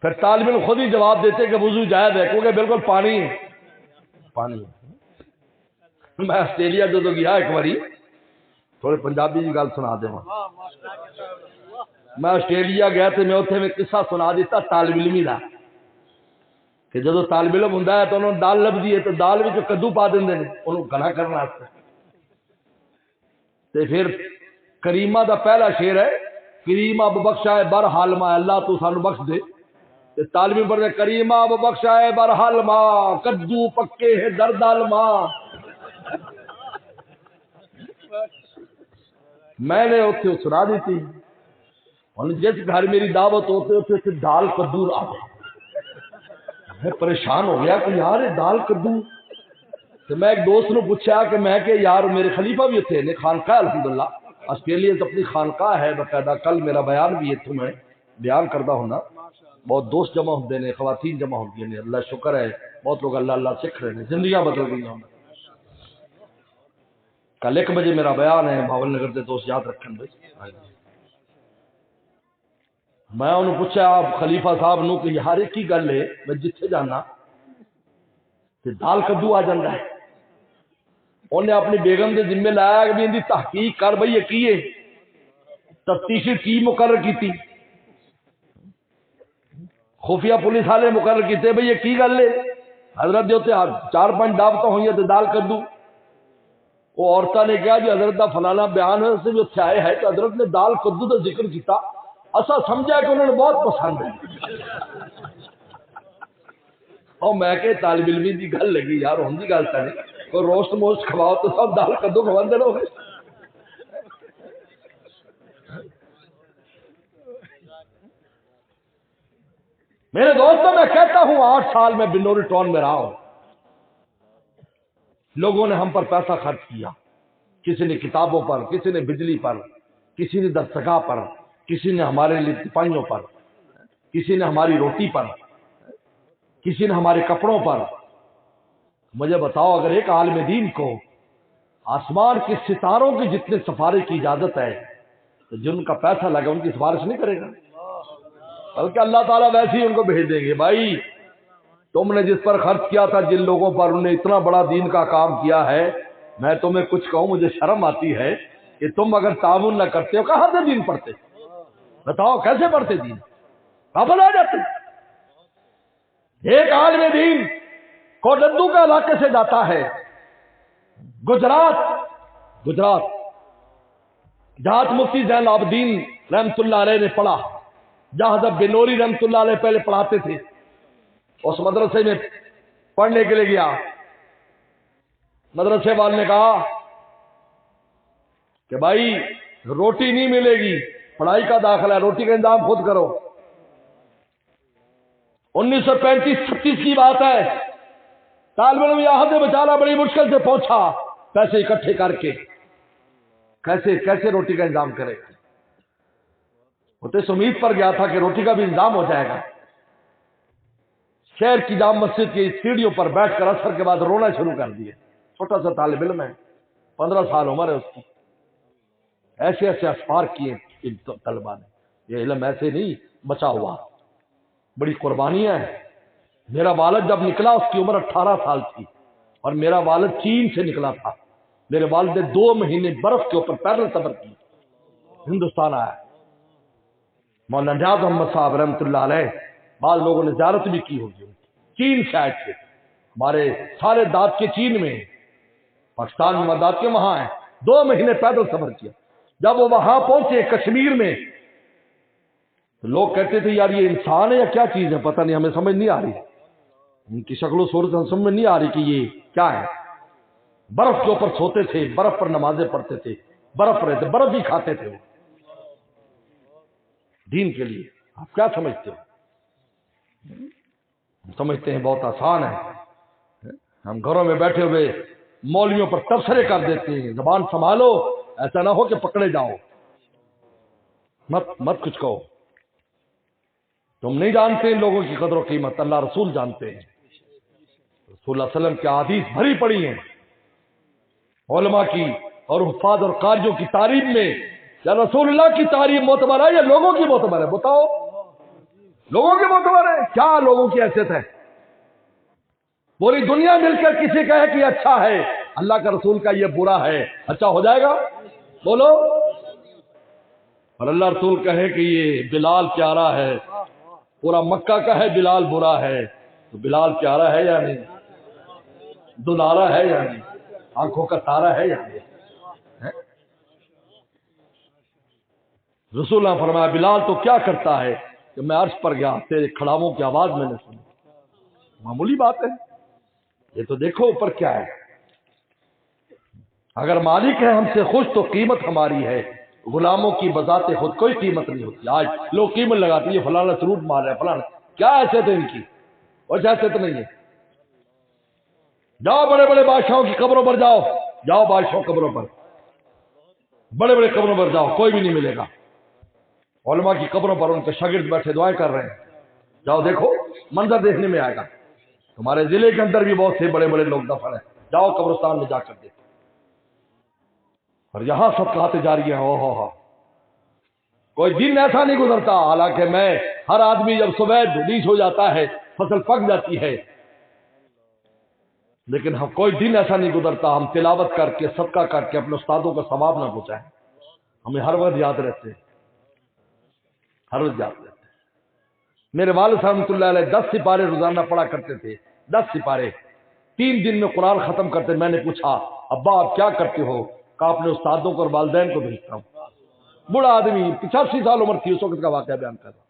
Speaker 1: پھر طالب علم خود ہی جواب دیتے کہ وضو جائز ہے کیونکہ بالکل پانی ہے. پانی. میں آسٹریلیا جو گیا ایک باری تھوڑے پنجابی کی گل سنا دے. میں آسٹریلیا گیا تو میں اتنے میں قصہ سنا دیتا طالب علمی کا کہ جدو طالب علم ہوں تو انہوں نے دال لبھی ہے تو دال میں کدو پا دیں انہوں گنا کرنے. پھر کریمہ دا پہلا شعر ہے کریمہ بخشا ہے بر حالما اللہ تو سانو بخش دے. طالب علم پڑھتے کریمہ بخشا ہے بر حالما کدو پکے ہے درد عالما. میں نے اتنے سنا دی تھی. جس گھر میری دعوت ہوتے دال کدو آ گئے. میں پریشان ہو گیا کہ یار یہ دال کدو. تو میں ایک دوست نے پوچھا کہ میں کہ یار میرے خلیفہ بھی اتنے نے خانقاہ الحمدللہ آسٹریلیا سے اپنی خانقاہ ہے باقاعدہ. کل میرا بیان بھی ہے میں بیان کرتا ہونا. بہت دوست جمع ہوتے ہیں، خواتین جمع ہوتی ہیں. اللہ شکر ہے بہت لوگ اللہ اللہ سکھ رہے ہیں، زندگیاں بدل گئی ہیں. کل 1 بجے میرا بیان ہے بھاول نگر کے دوست یاد رکھیں بھائی. میں انہوں نے پوچھا آپ خلیفہ صاحب نو کہ یار کی گل ہے میں جتھے جانا کہ دال کدو آ جاتا ہے. انہیں اپنی بیگم کے ذمہ لایا کہ ان کی تحقیق کر بھائی یہ کی ہے تفتیشی کی مقرر کی خفیہ پولیس والے مقرر کیتے بھائی یہ کی گل ہے. حضرت جو 4-5 دعوت ہوئی تو دال کدو. وہ عورتوں نے کہا جی حضرت کا فلانا بیان ہے جو اتنے آئے ہے تو حضرت نے دال کدو کا ذکر کیتا اصا سمجھا کہ انہوں نے بہت پسند ہے. اور میں کہ طالب علمی کی گل لگی یار ہوں گل تو نہیں کوئی روسٹ موسٹ کھواؤ تو سب دال کدو کھواندے رہو گے. میرے دوستوں میں کہتا ہوں 8 سال میں بنوری ٹاؤن میں رہا ہوں. لوگوں نے ہم پر پیسہ خرچ کیا، کسی نے کتابوں پر، کسی نے بجلی پر، کسی نے دستگاہ پر، کسی نے ہمارے لیے تپائیوں پر، کسی نے ہماری روٹی پر، کسی نے ہمارے کپڑوں پر. مجھے بتاؤ اگر ایک عالم دین کو آسمان کے ستاروں کی جتنے سفارش کی اجازت ہے تو جن کا پیسہ لگا ان کی سفارش نہیں کرے گا، بلکہ اللہ تعالیٰ ویسے ہی ان کو بھیج دیں گے. بھائی تم نے جس پر خرچ کیا تھا، جن لوگوں پر انہوں نے اتنا بڑا دین کا کام کیا ہے، میں تمہیں کچھ کہوں مجھے شرم آتی ہے کہ تم اگر تعاون نہ کرتے ہو کہاں سے دین پڑھتے؟ بتاؤ کیسے پڑھتے دین؟ غافل آ جاتے۔ ایک عالم دین کوڈندو کا علاقے سے جاتا ہے گجرات، جہاں مفتی زین العابدین رحمت اللہ علیہ نے پڑھا، جہاں حضرت بنوری رحمت اللہ علیہ پہلے پڑھاتے تھے، اس مدرسے میں پڑھنے کے لیے گیا۔ مدرسے والے نے کہا کہ بھائی روٹی نہیں ملے گی، پڑھائی کا داخلہ ہے، روٹی کا انتظام خود کرو۔ 1935-36 کی بات ہے، طالب علم یہاں سے بیچارہ بڑی مشکل سے پہنچا، پیسے اکٹھے کر کے کیسے روٹی کا انتظام کرے۔ وہ تو اس امید پر گیا تھا کہ روٹی کا بھی انتظام ہو جائے گا۔ شہر کی جامع مسجد کی سیڑھیوں پر بیٹھ کر عصر کے بعد رونا شروع کر دیے۔ چھوٹا سا طالب علم ہے، 15 سال عمر ہے اس کی۔ ایسے اسفار کیے ان طلبا نے، یہ علم ایسے نہیں بچا ہوا، بڑی قربانیاں ہیں۔ میرا والد جب نکلا اس کی عمر 18 سال تھی، اور میرا والد چین سے نکلا تھا۔ میرے والد نے 2 مہینے برف کے اوپر پیدل سفر کی، ہندوستان آیا۔ مولانا نیاز احمد صاحب رحمۃ اللہ علیہ، بعض لوگوں نے زیارت بھی کی ہوگی، چین سے آئے تھے۔ ہمارے سارے دانت کے چین میں، پاکستان میں دانت کے وہاں ہیں۔ 2 مہینے پیدل سفر کیا۔ جب وہ وہاں پہنچے کشمیر میں، تو لوگ کہتے تھے یار یہ انسان ہے یا کیا چیز ہے، پتہ نہیں، ہمیں سمجھ نہیں آ رہی، ان کی شکل و صورت ہمیں سمجھ نہیں آ رہی کہ یہ کیا ہے۔ برف کے اوپر سوتے تھے، برف پر نمازیں پڑھتے تھے، برف رہتے، برف ہی کھاتے تھے وہ دین کے لیے۔ آپ کیا سمجھتے ہو؟ ہم سمجھتے ہیں بہت آسان ہے، ہم گھروں میں بیٹھے ہوئے مولویوں پر تبصرے کر دیتے ہیں، زبان سنبھالو، ایسا نہ ہو کہ پکڑے جاؤ، مت کچھ کہو۔ تم نہیں جانتے ان لوگوں کی قدر و قیمت، اللہ رسول جانتے ہیں۔ رسول اللہ علیہ وسلم کی احادیث بھری پڑی ہیں علماء کی اور حفاظ اور قاریوں کی تعریف میں۔ کیا رسول اللہ کی تعریف معتبر ہے یا لوگوں کی معتبر ہے؟ بتاؤ، لوگوں کی معتبر ہے؟ کیا لوگوں کی حیثیت ہے؟ پوری دنیا مل کر کسی کہے کہ یہ اچھا ہے، اللہ کا رسول کا یہ برا ہے، اچھا ہو جائے گا؟ بولو۔ اور اللہ رسول کہے کہ یہ بلال پیارا ہے، پورا مکہ کا ہے بلال برا ہے، تو بلال پیارا ہے یا نہیں؟ دلارا ہے یا نہیں؟ آنکھوں کا تارا ہے یا نہیں؟ رسول اللہ فرمایا بلال تو کیا کرتا ہے کہ میں عرش پر گیا، تیرے کھڑاووں کی آواز میں نے سنی۔ معمولی بات ہے، یہ تو دیکھو اوپر کیا ہے۔ اگر مالک ہے ہم سے خوش تو قیمت ہماری ہے، غلاموں کی بذات خود کوئی قیمت نہیں ہوتی۔ آج لوگ قیمت لگاتے ہیں، فلانا سروٹ مار رہا ہے، فلانا، کیا حیثیت ہے ان کی؟ اور حیثیت نہیں ہے۔ جاؤ بڑے بڑے بادشاہوں کی قبروں پر جاؤ بادشاہوں قبروں پر، بڑے بڑے قبروں پر جاؤ، کوئی بھی نہیں ملے گا۔ علماء کی قبروں پر ان کے شاگرد بیٹھے دعائیں کر رہے ہیں، جاؤ دیکھو، منظر دیکھنے میں آئے گا۔ تمہارے ضلع کے اندر بھی بہت سے بڑے بڑے لوگ دفن ہیں، جاؤ قبرستان میں جا کر دیکھو۔ اور یہاں صدقات جاریہ ہو، کوئی دن ایسا نہیں گزرتا، حالانکہ میں ہر آدمی جب صبح ریلیز ہو جاتا ہے، فصل پک جاتی ہے، لیکن ہم کوئی دن ایسا نہیں گزرتا ہم تلاوت کر کے صدقہ کر کے اپنے استادوں کا ثواب نہ پہنچائیں۔ ہمیں ہر وقت یاد رہتے ہیں، ہر وقت یاد رہتے ہیں۔ میرے والد صاحب رحمۃ اللہ علیہ 10 سپارے روزانہ پڑھا کرتے تھے، 10 سپارے 3 دن میں قرآن ختم کرتے۔ میں نے پوچھا ابا آپ کیا کرتے ہو؟ کہا اپنے استادوں کو اور والدین کو بھیجتا ہوں۔ بوڑھا آدمی، 85 سال عمر تھی اس وقت کا واقعہ بیان کر رہا۔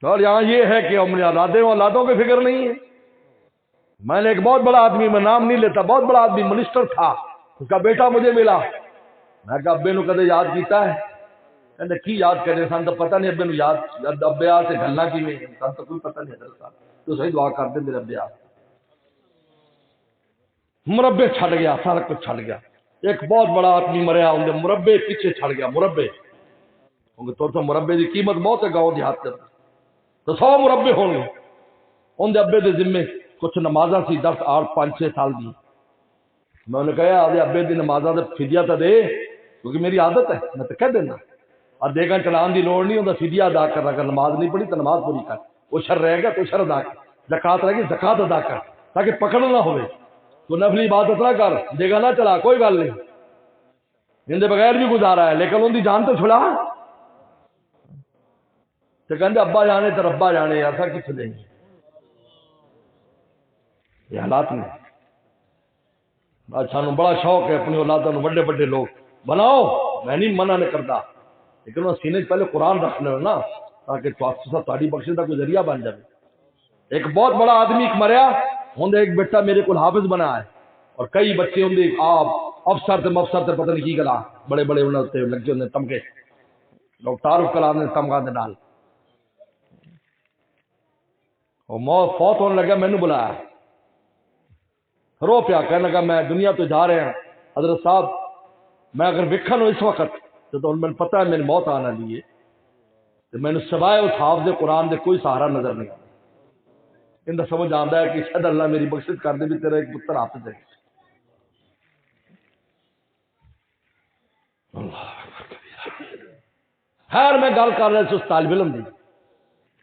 Speaker 1: اور یہاں یہ ہے کہ ہم اولادوں کی فکر نہیں ہے۔ میں نے ایک بہت بڑا آدمی، میں نام نہیں لیتا، بہت بڑا آدمی منسٹر تھا، اس کا بیٹا مجھے ملا۔ میں کہا ابے نو کدے یاد کیتا ہے؟ کہنے کی یاد کرنے سان تو پتہ نہیں ابے نو یاد، ابے آ سے گلنا کی میں سان تو کوئی پتہ نہیں حضرت صاحب، تو صحیح دعا کر دے میرے ابے آ۔ مربے چھڑ گیا، سارا کچھ چھڑ گیا۔ ایک بہت بڑا آدمی مریا، ان دے مربے پیچھے چھڑ گیا، مربے کیونکہ تو مربے دی قیمت بہت ہے گاؤں دیہات کے، تو 100 مربے ہوں گے۔ ان دے ابے دے ذمے کچھ نمازاں سی 10 8 5 6 سال دی۔ میں نے کہا آدھے ابے دی نمازاں دے فدیہ تو دے، کیونکہ میری عادت ہے، میں تو کہہ دینا اور دے گا چلان دی لوڑ نہیں ہوتا، فدیہ ادا کر، اگر نماز نہیں پڑھی تو نماز پوری کر، وہ شر رہے گا تو شر ادا کر، زکات رہے گی زکات ادا کر، تاکہ پکڑ نہ ہوئے۔ تو نفلی عبادت نہ کر، دیکھا نہ چلا کوئی گل نہیں، جندے بغیر بھی گزارا ہے، لیکن ان دی جان تو چھڑا۔ تو کہندے ابا جانے تو ربا جانے، ایسا کچھ نہیں، یہ حالات میں سانو بڑا شوق ہے اپنی اولادوں کو بڑے بڑے لوگ بناؤ، میں نہیں منع نہیں کرتا، لیکن وہ سینے پہلے قرآن رکھ لو نا، تاکہ تاری بخشش کا کوئی ذریعہ بن جائے۔ ایک بہت بڑا آدمی ایک مریا ہوں، ایک بیٹا میرے کو حافظ بنا ہے، اور کئی بچے ہوں آپ افسر تے مفسر تے پتہ نہیں کی گلا، بڑے بڑے انہوں نے لگے ہوتے تمکے، لوگ تعارف کرا دیں تمغہ دے نال، اور موت فوت ہونے لگا میں نے بلایا، رو پیا، کہنے لگا میں دنیا تو جا رہے ہیں حضرت صاحب، میں اگر وکھن ہوں اس وقت تو میں پتہ ہے میری موت آنا لیے، تو میں نے سوائے اس حافظ قرآن دے کوئی سہارا نظر نہیں آتا، ان کا سمجھ آتا ہے کہ شاید اللہ میری بخشش کر دے بھی تیرا ایک پتر حافظ ہے۔ خیر میں گل کر رہا تھا اس طالب علم دی،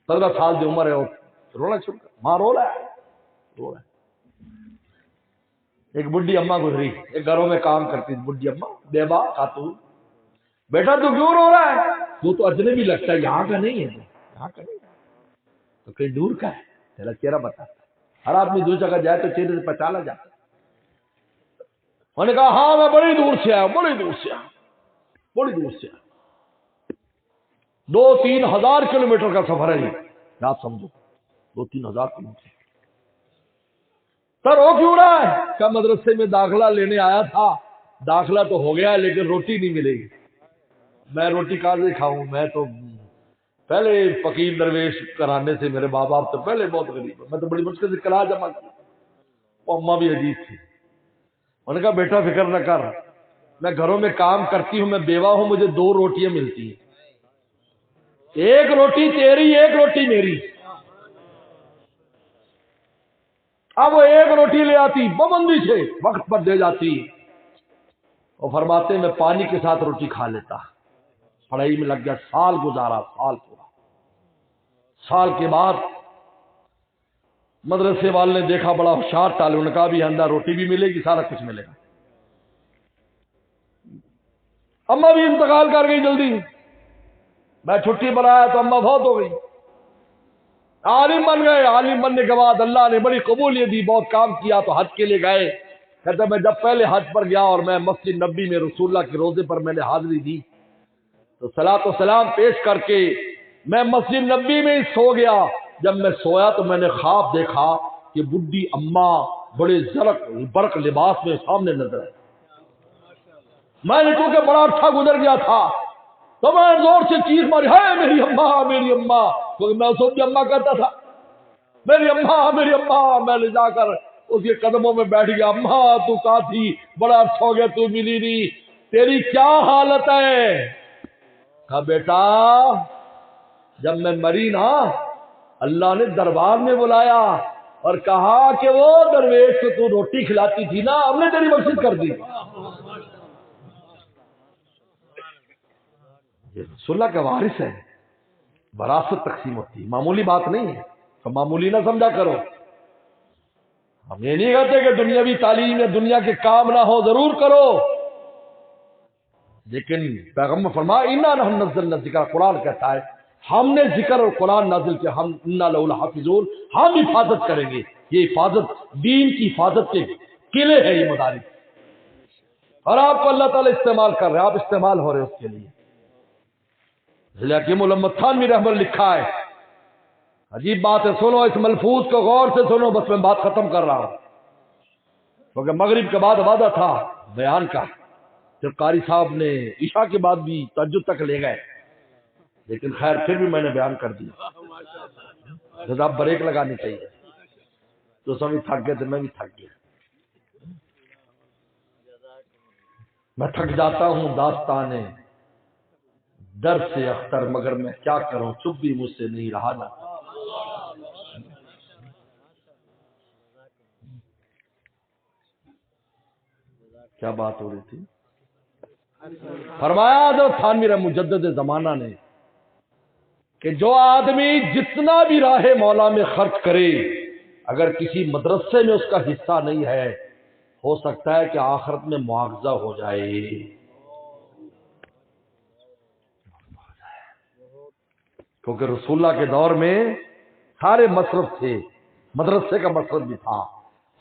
Speaker 1: 15 سال کی عمر ہے، وہ رونا شروع کر، ماں رو رہا ہے۔ ایک بڈھی اماں گزری، ایک گھروں میں کام کرتی تھی بڈھی اماں، بیوہ خاتون، بیٹا تو کیوں رو رہا ہے؟ تو اجنبی لگتا ہے، یہاں کا نہیں ہے، یہاں کا نہیں ہے تو کہیں دور کا ہے، تیرا چہرہ بتاتا ہے، ہر آدمی دور جگہ جائے تو چہرے سے پہچانا جاتا ہے۔ انہوں نے کہا ہاں میں بڑی دور سے آیا، بڑی دور سے آیا، بڑی دور سے آیا، 2-3 ہزار کلومیٹر کا سفر ہے، یہ آپ سمجھو 2-3 ہزار کلومیٹر۔ سر وہ کیوں رہا ہے؟ کیا مدرسے میں داخلہ لینے آیا تھا، داخلہ تو ہو گیا لیکن روٹی نہیں ملے گی، میں روٹی کہاں سے کھاؤں، میں تو پہلے فقیر درویش کرانے سے میرے باپ باپ تو پہلے بہت غریب ہے، میں تو بڑی مشکل سے کلا جمع کی، وہ اماں بھی عجیب تھی، انہوں نے کہا بیٹا فکر نہ کر، میں گھروں میں کام کرتی ہوں، میں بیوہ ہوں، مجھے 2 روٹیاں ملتی ہیں، ایک روٹی تیری ایک روٹی میری، اب وہ ایک روٹی لے آتی پابندی سے وقت پر دے جاتی، وہ فرماتے میں پانی کے ساتھ روٹی کھا لیتا، پڑھائی میں لگ گیا، سال گزارا، سال پورا، سال کے بعد مدرسے والے نے دیکھا بڑا ہوشیار ٹالے، انہوں نے کہا بھی اندر روٹی بھی ملے گی، سارا کچھ ملے گا۔ اماں بھی انتقال کر گئی جلدی، میں چھٹی پر آیا تو اماں بہت ہو گئی، عالم بن گئے، عالم بننے کے بعد اللہ نے بڑی قبولیت دی، بہت کام کیا، تو حج کے لیے گئے، کہتا میں جب پہلے حج پر گیا اور میں مسجد نبی میں رسول اللہ کے روزے پر میں نے حاضری دی تو صلاۃ و سلام پیش کر کے میں مسجد نبی میں ہی سو گیا، جب میں سویا تو میں نے خواب دیکھا کہ بڈھی اماں بڑے برق لباس میں سامنے نظر آئی، میں نے چونکہ بڑا اچھا گزر گیا تھا تو میں زور سے چیخ ماری، ہے میری اماں میری اماں، کیونکہ میں اس وقت بھی اماں کہتا تھا، میری اماں میری اماں، میں لے جا کر اس کے قدموں میں بیٹھ گیا، اماں تو کہاں تھی، بڑا اچھا ہو گیا تو ملی نہیں، تیری کیا حالت ہے؟ کہا بیٹا جب میں مری نا اللہ نے دربار میں بلایا اور کہا کہ وہ درویش کو تو روٹی کھلاتی تھی نا، ہم نے تیری بخشش کر دی۔ رسول اللہ کا وارث ہے، وراثت تقسیم ہوتی ہے، معمولی بات نہیں ہے، تو معمولی نہ سمجھا کرو۔ ہم یہ نہیں کہتے کہ دنیاوی تعلیم یا دنیا کے کام نہ ہو، ضرور کرو، لیکن پیغمبر فرمایا انا نحن نزلنا الذکر، قرآن کہتا ہے ہم نے ذکر اور قرآن نازل کیا، ہم انا لہ لحافظون، ہم حفاظت کریں گے، یہ حفاظت دین کی حفاظت کے قلعے ہے یہ مدارس، اور آپ کو اللہ تعالیٰ استعمال کر رہے ہیں، آپ استعمال ہو رہے ہیں اس کے لیے۔ حکیم الامت تھانوی رحمۃ لکھا ہے، عجیب بات ہے، سنو اس ملفوظ کو غور سے سنو، بس میں بات ختم کر رہا ہوں، کیونکہ مغرب کے بعد وعدہ تھا بیان کا، پھر قاری صاحب نے عشاء کے بعد بھی تہجد تک لے گئے، لیکن خیر پھر بھی میں نے بیان کر دیا، جب بریک لگانی چاہیے، تو سبھی تھک گئے تھے، میں بھی تھک گیا، میں تھک جاتا ہوں داستانے در سے اختر، مگر میں کیا کروں چپ بھی مجھ سے نہیں رہا جاتا۔ کیا بات ہو رہی تھی؟ فرمایا حضرت تھانوی رحمۃ مجدد زمانہ نے کہ جو آدمی جتنا بھی راہ مولا میں خرچ کرے، اگر کسی مدرسے میں اس کا حصہ نہیں ہے ہو سکتا ہے کہ آخرت میں معاوضہ ہو جائے. کیونکہ رسول اللہ کے دور میں سارے مصرف تھے، مدرسے کا مصرف بھی تھا،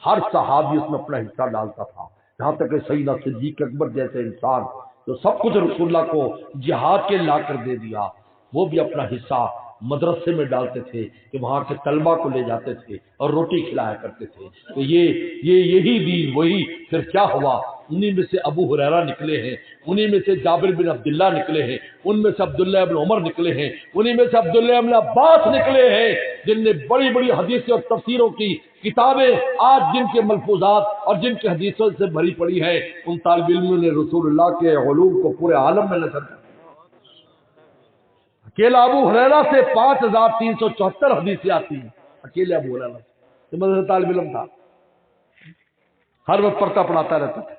Speaker 1: ہر صحابی اس میں اپنا حصہ ڈالتا تھا، یہاں تک کہ سیدنا صدیق اکبر جیسے انسان جو سب کچھ رسول اللہ کو جہاد کے لا کر دے دیا، وہ بھی اپنا حصہ مدرسے میں ڈالتے تھے کہ وہاں کے طلبہ کو لے جاتے تھے اور روٹی کھلایا کرتے تھے. تو یہی دین وہی پھر کیا ہوا، انہی میں سے ابو ہریرہ نکلے ہیں، انہی میں سے جابر بن عبداللہ نکلے ہیں، ان میں سے عبداللہ بن عمر نکلے ہیں، انہی میں سے عبداللہ بن عباس نکلے ہیں، جن نے بڑی بڑی حدیثیں اور تفسیروں کی کتابیں آج جن کے ملفوظات اور جن کی حدیثوں سے بھری پڑی ہے، ان طالب علموں نے رسول اللہ کے علوم کو پورے عالم میں نشر کیا. اکیلا ابو ہریرہ سے 5374 حدیثیں آتی ہیں، اکیلے ابو ہریرہ سے. مدرسہ طالب علم تھا، ہر وقت پڑھتا پڑھاتا رہتا تھا.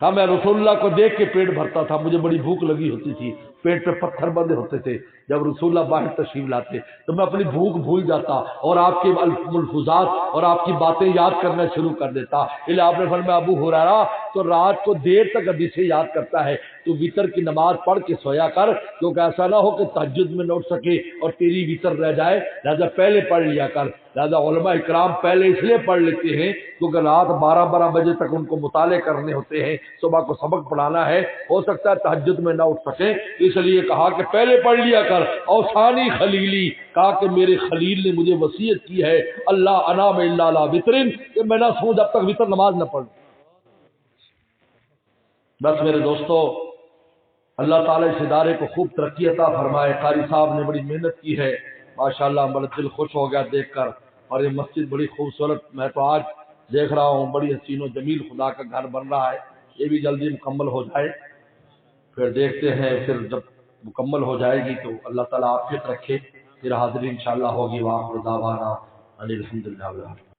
Speaker 1: کہا میں رسول اللہ کو دیکھ کے پیٹ بھرتا تھا، مجھے بڑی بھوک لگی ہوتی تھی، پیٹ پہ پتھر بندے ہوتے تھے، جب رسول اللہ باہر تشریف لاتے تو میں اپنی بھوک بھول جاتا اور آپ کے ملفوظات اور آپ کی باتیں یاد کرنا شروع کر دیتا. اس لیے آپ نے فرمایا ابو ہریرہ تو رات کو دیر تک حدیثیں یاد کرتا ہے، تو وتر کی نماز پڑھ کے سویا کر، کیونکہ ایسا نہ ہو کہ تہجد میں نہ اٹھ سکے اور تیری وتر رہ جائے، لہذا پہلے پڑھ لیا کر. لہذا علماء اکرام پہلے اس لیے پڑھ لیتے ہیں کیونکہ رات 12 بجے تک ان کو مطالعے کرنے ہوتے ہیں، صبح کو سبق پڑھانا ہے، ہو سکتا ہے تہجد میں نہ اٹھ سکے، اس لیے کہا کہ پہلے پڑھ لیا کر. اوصانی خلیلی، کہا کہ میرے خلیل نے مجھے وصیت کی ہے اللہ انام الا علی وتر، کہ میں نہ سوں جب تک وتر نماز نہ پڑھوں. بس میرے دوستو، اللہ تعالیٰ اس ادارے کو خوب ترقی عطا فرمائے. قاری صاحب نے بڑی محنت کی ہے ماشاءاللہ، بڑا دل خوش ہو گیا دیکھ کر. اور یہ مسجد بڑی خوبصورت، میں تو آج دیکھ رہا ہوں بڑی حسین و جمیل خدا کا گھر بن رہا ہے. یہ بھی جلدی مکمل ہو جائے، پھر دیکھتے ہیں، پھر جب مکمل ہو جائے گی تو اللہ تعالیٰ عافیت رکھے، پھر حاضری انشاءاللہ ہوگی. وآخر دعوانا ان الحمدللہ.